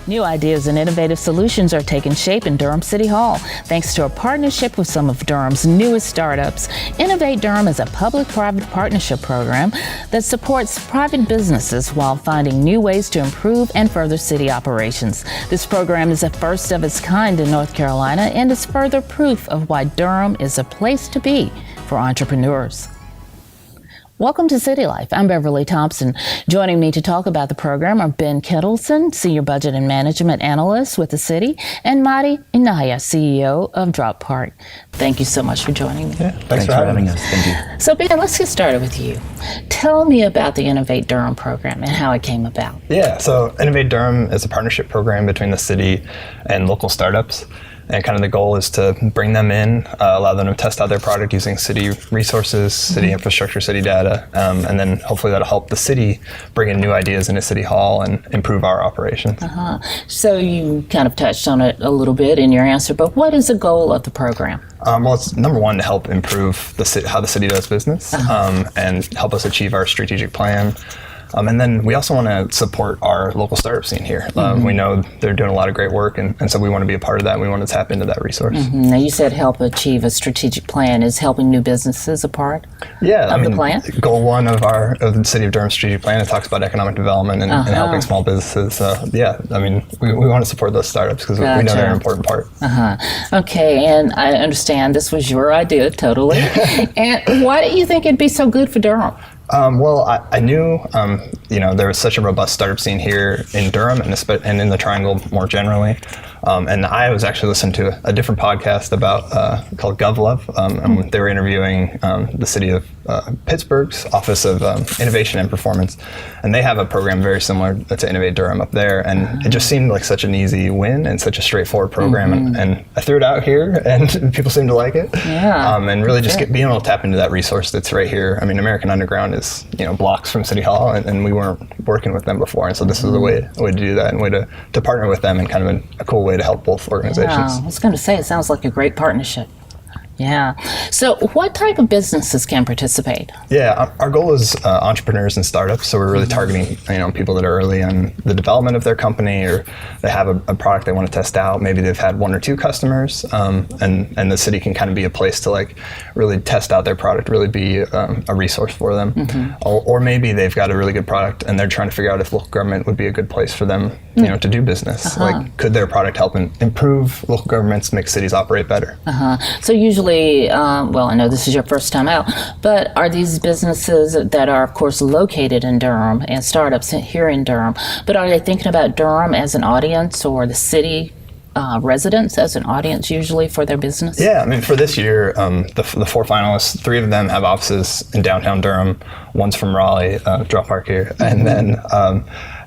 New ideas and innovative solutions are taking shape in Durham City Hall. Thanks to a partnership with some of Durham's newest startups, Innovate Durham is a public-private partnership program that supports private businesses while finding new ways to improve and further city operations. This program is the first of its kind in North Carolina and is further proof of why Durham is a place to be for entrepreneurs. Welcome to City Life. I'm Beverly Thompson. Joining me to talk about the program are Ben Kettleson, Senior Budget and Management Analyst with the city, and Madi Inaya, CEO of Drop Park. Thank you so much for joining me. Yeah, thanks for having us. Thank you. So Ben, let's get started with you. Tell me about the Innovate Durham program and how it came about. Yeah, so Innovate Durham is a partnership program between the city and local startups. And kind of the goal is to bring them in, allow them to test out their product using city resources, city infrastructure, city data, and then hopefully that'll help the city bring in new ideas into City Hall and improve our operations. So you kind of touched on it a little bit in your answer, but what is the goal of the program? Well, it's number one to help improve how the city does business and help us achieve our strategic plan. And then we also want to support our local startup scene here. We know they're doing a lot of great work, and so we want to be a part of that, and we want to tap into that resource. Now, you said help achieve a strategic plan. Is helping new businesses a part of the plan? Goal one of the City of Durham strategic plan, it talks about economic development and helping small businesses. So, we want to support those startups because we know they're an important part. Okay, and I understand this was your idea, totally. And why do you think it'd be so good for Durham? Well, I knew, there was such a robust startup scene here in Durham and in the Triangle more generally. And I was actually listening to a different podcast called GovLove, and they were interviewing the city of Pittsburgh's Office of Innovation and Performance, and they have a program very similar to Innovate Durham up there, and it just seemed like such an easy win and such a straightforward program, and I threw it out here, and people seem to like it. And really just being able to tap into that resource that's right here. I mean, American Underground is blocks from City Hall, and we weren't working with them before, and so this is a way to do that, and a way to partner with them, and kind of a cool way to help both organizations. I was going to say, it sounds like a great partnership. Yeah. So what type of businesses can participate? Yeah, our goal is entrepreneurs and startups. So we're really targeting people that are early in the development of their company, or they have a product they want to test out. Maybe they've had one or two customers, and the city can kind of be a place to really test out their product, really be a resource for them. Or maybe they've got a really good product and they're trying to figure out if local government would be a good place for them to do business. Could their product help improve local governments, make cities operate better? So usually, I know this is your first time out, but are these businesses that are, of course, located in Durham and startups here in Durham, but are they thinking about Durham as an audience or the city residents as an audience usually for their business? Yeah, I mean, for this year, the four finalists, three of them have offices in downtown Durham. One's from Raleigh, Drop Park here, and then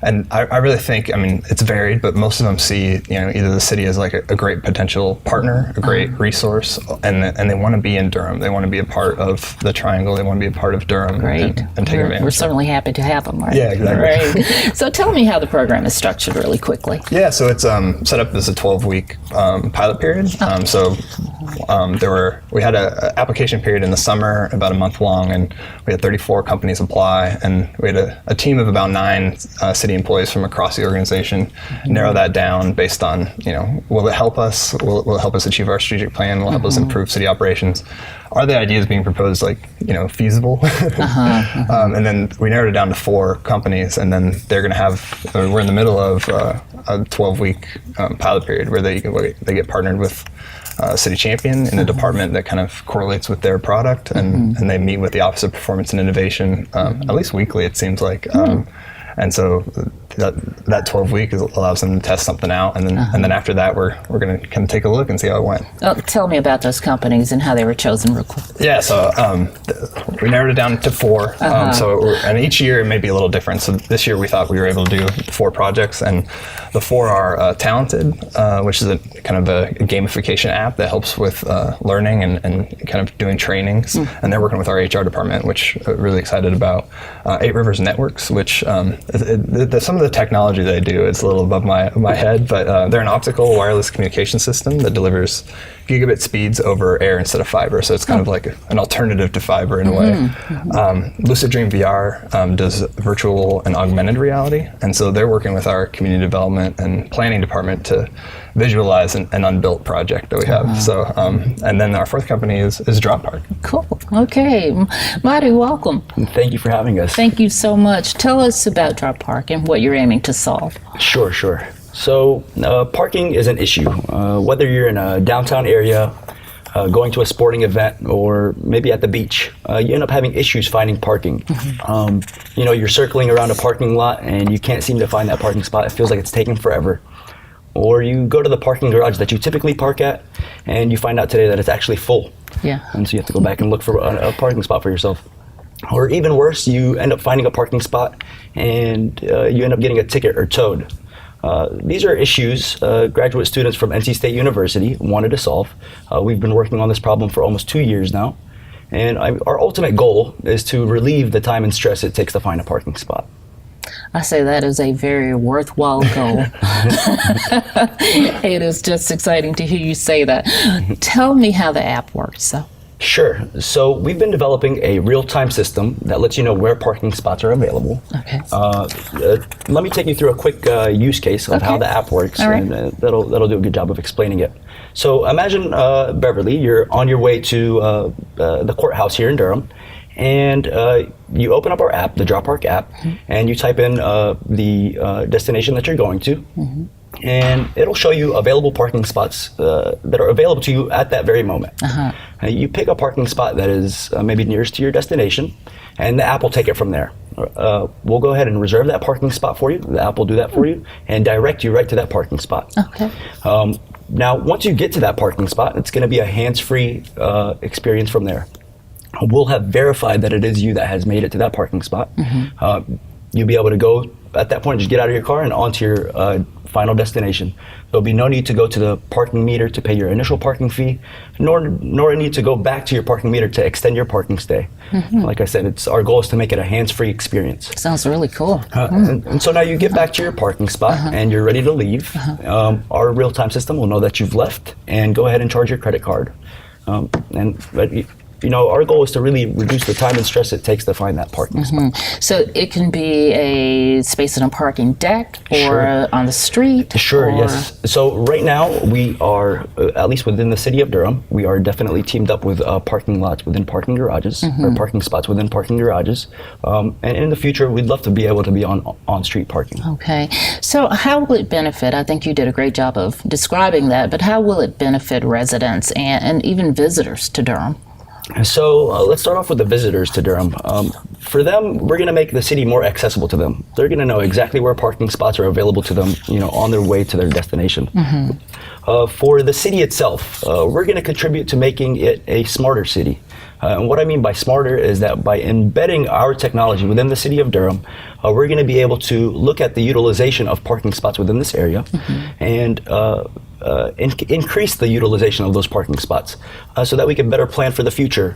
and I really think, it's varied, but most of them see, either the city as like a great potential partner, a great resource, and they want to be in Durham. They want to be a part of the Triangle. They want to be a part of Durham. Great. And take advantage. We're certainly happy to have them, right? Yeah, exactly. Right. So tell me how the program is structured really quickly. Yeah, so it's set up as a 12-week pilot period. We had an application period in the summer, about a month long, and we had 34 companies apply, and we had a team of about 9 city employees from across the organization narrow that down based on, will it help us? Will it help us achieve our strategic plan? Will it help us improve city operations? Are the ideas being proposed feasible? And then we narrowed it down to 4 companies, and then they're going to have, we're in the middle of a 12-week pilot period where they get partnered with City Champion in a department that kind of correlates with their product, and they meet with the Office of Performance and Innovation at least weekly, it seems like. And so that 12 week allows them to test something out, and then after that we're going to kind of take a look and see how it went. Tell me about those companies and how they were chosen real quick. Yeah, so we narrowed it down to 4. And each year it may be a little different. So this year we thought we were able to do 4 projects, and the 4 are Talented, which is a kind of a gamification app that helps with learning and kind of doing trainings. And they're working with our HR department, which we're really excited about. 8 Rivers Networks, which some of the technology they do is a little above my head, but they're an optical wireless communication system that delivers gigabit speeds over air instead of fiber. So it's kind of like an alternative to fiber in a way. Lucid Dream VR does virtual and augmented reality. And so they're working with our community development and planning department to visualize an unbuilt project that we have. So, and then our fourth company is Drop Park. Cool. Okay. Marty, welcome. Thank you for having us. Thank you so much. Tell us about Drop Park and what you're aiming to solve. Sure. So parking is an issue. Whether you're in a downtown area, going to a sporting event, or maybe at the beach, you end up having issues finding parking. You're circling around a parking lot and you can't seem to find that parking spot. It feels like it's taking forever. Or you go to the parking garage that you typically park at and you find out today that it's actually full. Yeah. And so you have to go back and look for a parking spot for yourself. Or even worse, you end up finding a parking spot and you end up getting a ticket or towed. These are issues graduate students from NC State University wanted to solve. We've been working on this problem for almost 2 years now. And our ultimate goal is to relieve the time and stress it takes to find a parking spot. I say that is a very worthwhile goal. It is just exciting to hear you say that. Tell me how the app works, though. Sure. So we've been developing a real-time system that lets you know where parking spots are available. Okay. Let me take you through a quick use case of how the app works, All right. and that'll do a good job of explaining it. So imagine, Beverly, you're on your way to the courthouse here in Durham, and you open up our app, the Drop Park app, and you type in the destination that you're going to, and it'll show you available parking spots that are available to you at that very moment. You pick a parking spot that is maybe nearest to your destination, and the app will take it from there. We'll go ahead and reserve that parking spot for you. The app will do that for you and direct you right to that parking spot. Okay. Now, once you get to that parking spot, it's going to be a hands-free experience from there. We'll have verified that it is you that has made it to that parking spot. You'll be able to go, at that point, just get out of your car and onto your final destination. There'll be no need to go to the parking meter to pay your initial parking fee, nor a need to go back to your parking meter to extend your parking stay. Like I said, our goal is to make it a hands-free experience. Sounds really cool. And so now you get back to your parking spot and you're ready to leave. Our real-time system will know that you've left and go ahead and charge your credit card. Our goal is to really reduce the time and stress it takes to find that parking spot. So it can be a space in a parking deck or on the street? Sure, yes. So right now we are, at least within the city of Durham, we are definitely teamed up with parking lots within parking garages, or parking spots within parking garages. And in the future, we'd love to be able to be on street parking. Okay. So how will it benefit? I think you did a great job of describing that, but how will it benefit residents and even visitors to Durham? So let's start off with the visitors to Durham. For them, we're going to make the city more accessible to them. They're going to know exactly where parking spots are available to them, on their way to their destination. For the city itself, we're going to contribute to making it a smarter city. And what I mean by smarter is that by embedding our technology within the city of Durham, we're going to be able to look at the utilization of parking spots within this area and increase the utilization of those parking spots so that we can better plan for the future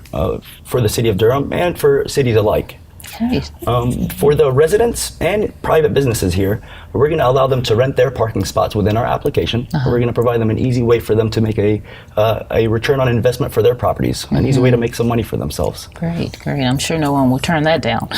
for the city of Durham and for cities alike. Okay. For the residents and private businesses here, we're going to allow them to rent their parking spots within our application. We're going to provide them an easy way for them to make a return on investment for their properties, an easy way to make some money for themselves. Great. I'm sure no one will turn that down.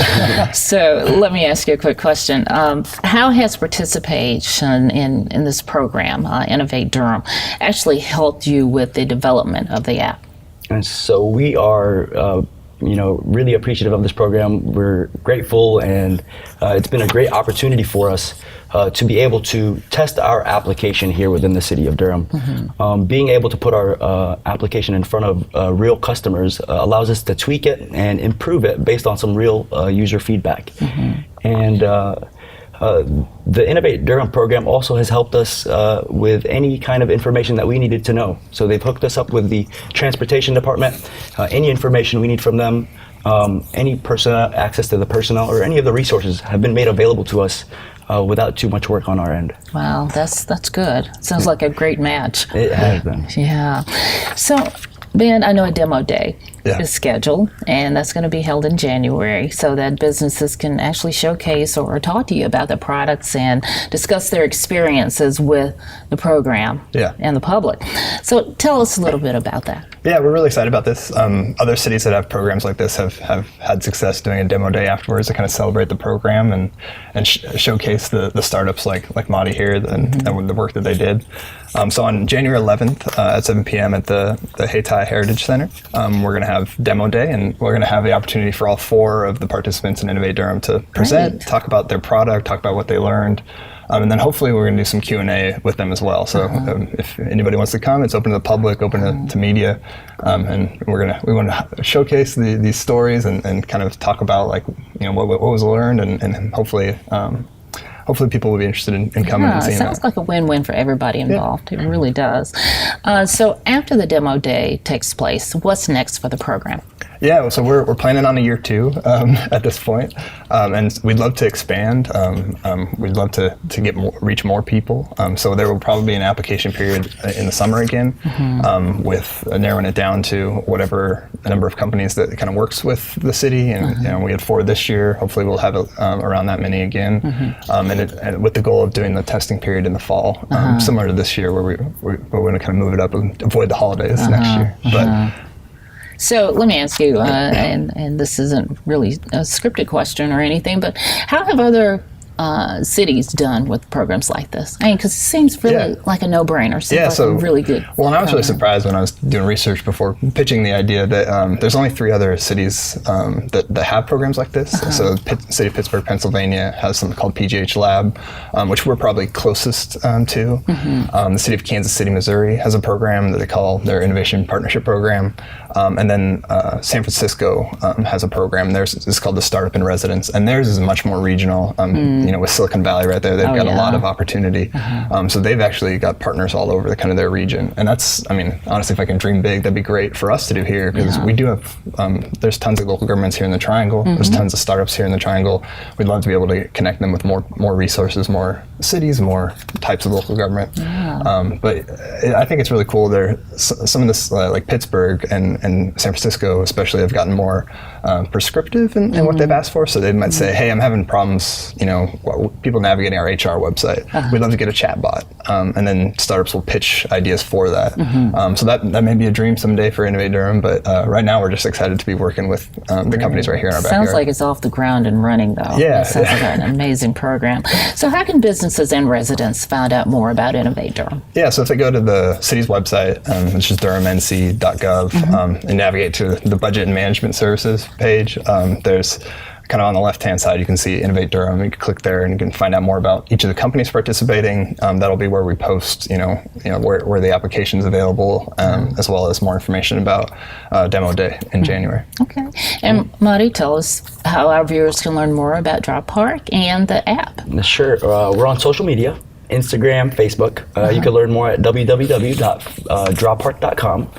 So let me ask you a quick question. How has participation in this program, Innovate Durham, actually helped you with the development of the app? And so we are really appreciative of this program. We're grateful, and it's been a great opportunity for us to be able to test our application here within the city of Durham. Being able to put our application in front of real customers allows us to tweak it and improve it based on some real user feedback. And the Innovate Durham program also has helped us with any kind of information that we needed to know. So they've hooked us up with the transportation department, any information we need from them, any personnel, access to the personnel, or any of the resources have been made available to us without too much work on our end. Wow, that's good. Sounds like a great match. It has been. Yeah. So Ben, I know a demo day Yeah. is scheduled, and that's going to be held in January so that businesses can actually showcase or talk to you about the products and discuss their experiences with the program Yeah. and the public. So tell us a little bit about that. Yeah, we're really excited about this. Other cities that have programs like this have had success doing a demo day afterwards to kind of celebrate the program and showcase the startups like Madi here and the work that they did. So on January 11th at 7 p.m. at the Hayti Heritage Center, we're going to have demo day, and we're going to have the opportunity for all 4 of the participants in Innovate Durham to present, Great. talk about their product, talk about what they learned. And then hopefully we're going to do some Q&A with them as well. So if anybody wants to come, it's open to the public, open to media, and we want to showcase these stories and kind of talk about what was learned, and hopefully people will be interested in coming and It seeing sounds that. like a win-win for everybody involved. It really does. So after the demo day takes place, what's next for the program? Yeah, so we're planning on a year 2 at this point, and we'd love to expand. We'd love to reach more people. So there will probably be an application period in the summer again, with narrowing it down to whatever the number of companies that kind of works with the city. And we had 4 this year. Hopefully we'll have around that many again, and with the goal of doing the testing period in the fall, similar to this year, where we're going to kind of move it up and avoid the holidays next year. But So let me ask you, and this isn't really a scripted question or anything, but how have other cities done with programs like this? I mean, because it seems really like a no-brainer. Seems like a really good Well, and I was really program. surprised when I was doing research before pitching the idea that there's only 3 other cities that have programs like this. So the city of Pittsburgh, Pennsylvania has something called PGH Lab, which we're probably closest to. The city of Kansas City, Missouri has a program that they call their Innovation Partnership Program. And then San Francisco has a program. Theirs is called the Startup in Residence, and theirs is much more regional. With Silicon Valley right there, they've got a lot of opportunity. So they've actually got partners all over their region, and that's, honestly, if I can dream big, that'd be great for us to do here, because we do have. There's tons of local governments here in the Triangle. There's tons of startups here in the Triangle. We'd love to be able to connect them with more resources, more cities, more types of local government. But I think it's really cool. Some of this, like Pittsburgh and San Francisco especially, have gotten more prescriptive in what they've asked for. So they might say, hey, I'm having problems, people navigating our HR website. We'd love to get a chat bot. And then startups will pitch ideas for that. So that may be a dream someday for Innovate Durham, but right now we're just excited to be working with the companies right here in our backyard. Sounds like it's off the ground and running, though. Yeah. It sounds like an amazing program. So how can businesses and residents find out more about Innovate Durham? Yeah, so if they go to the city's website, which is durhamnc.gov, and navigate to the Budget and Management Services page, there's kind of on the left-hand side, you can see Innovate Durham. You can click there and you can find out more about each of the companies participating. That'll be where we post, where the application's available, as well as more information about Demo Day in January. Okay. And Madi, tell us how our viewers can learn more about Drop Park and the app. Sure. We're on social media. Instagram, Facebook. You can learn more at www.droppark.com.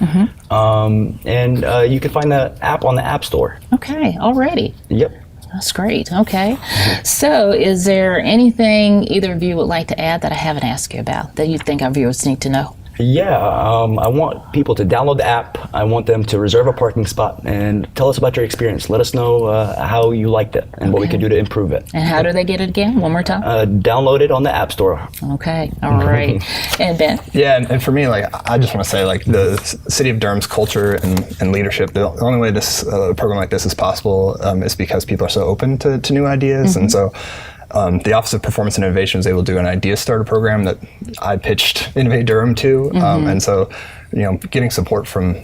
And you can find the app on the App Store. Okay, already. Yep. That's great. Okay. So is there anything either of you would like to add that I haven't asked you about that you think our viewers need to know? Yeah, I want people to download the app. I want them to reserve a parking spot and tell us about your experience. Let us know how you liked it and what we can do to improve it. And how do they get it again? One more time? Download it on the App Store. Okay. All right. And Ben? Yeah, and for me, I just want to say, the city of Durham's culture and leadership, the only way this program like this is possible is because people are so open to new ideas. And so the Office of Performance and Innovation was able to do an idea starter program that I pitched Innovate Durham to. And so, getting support from,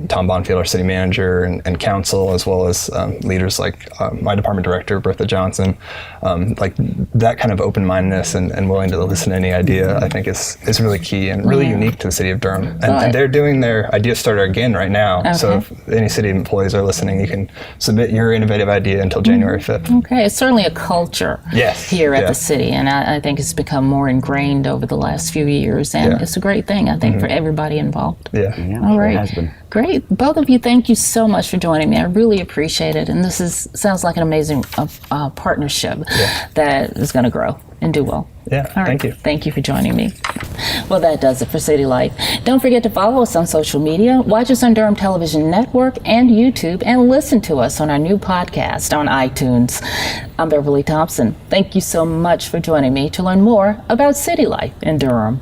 Tom Bonfield, our city manager, and council, as well as leaders like my department director, Bertha Johnson, that kind of open-mindedness and willing to listen to any idea, I think is really key and really unique to the city of Durham. And they're doing their idea starter again right now. Okay. So if any city employees are listening, you can submit your innovative idea until January 5th. Okay. It's certainly a culture here at the city, and I think it's become more ingrained over the last few years, and it's a great thing, I think, for everybody involved. Yeah. All right. It has been. Great. Both of you, thank you so much for joining me. I really appreciate it. And this sounds like an amazing partnership that is going to grow. and do well. Yeah, All right. thank you. Thank you for joining me. Well, that does it for City Life. Don't forget to follow us on social media, watch us on Durham Television Network and YouTube, and listen to us on our new podcast on iTunes. I'm Beverly Thompson. Thank you so much for joining me to learn more about City Life in Durham.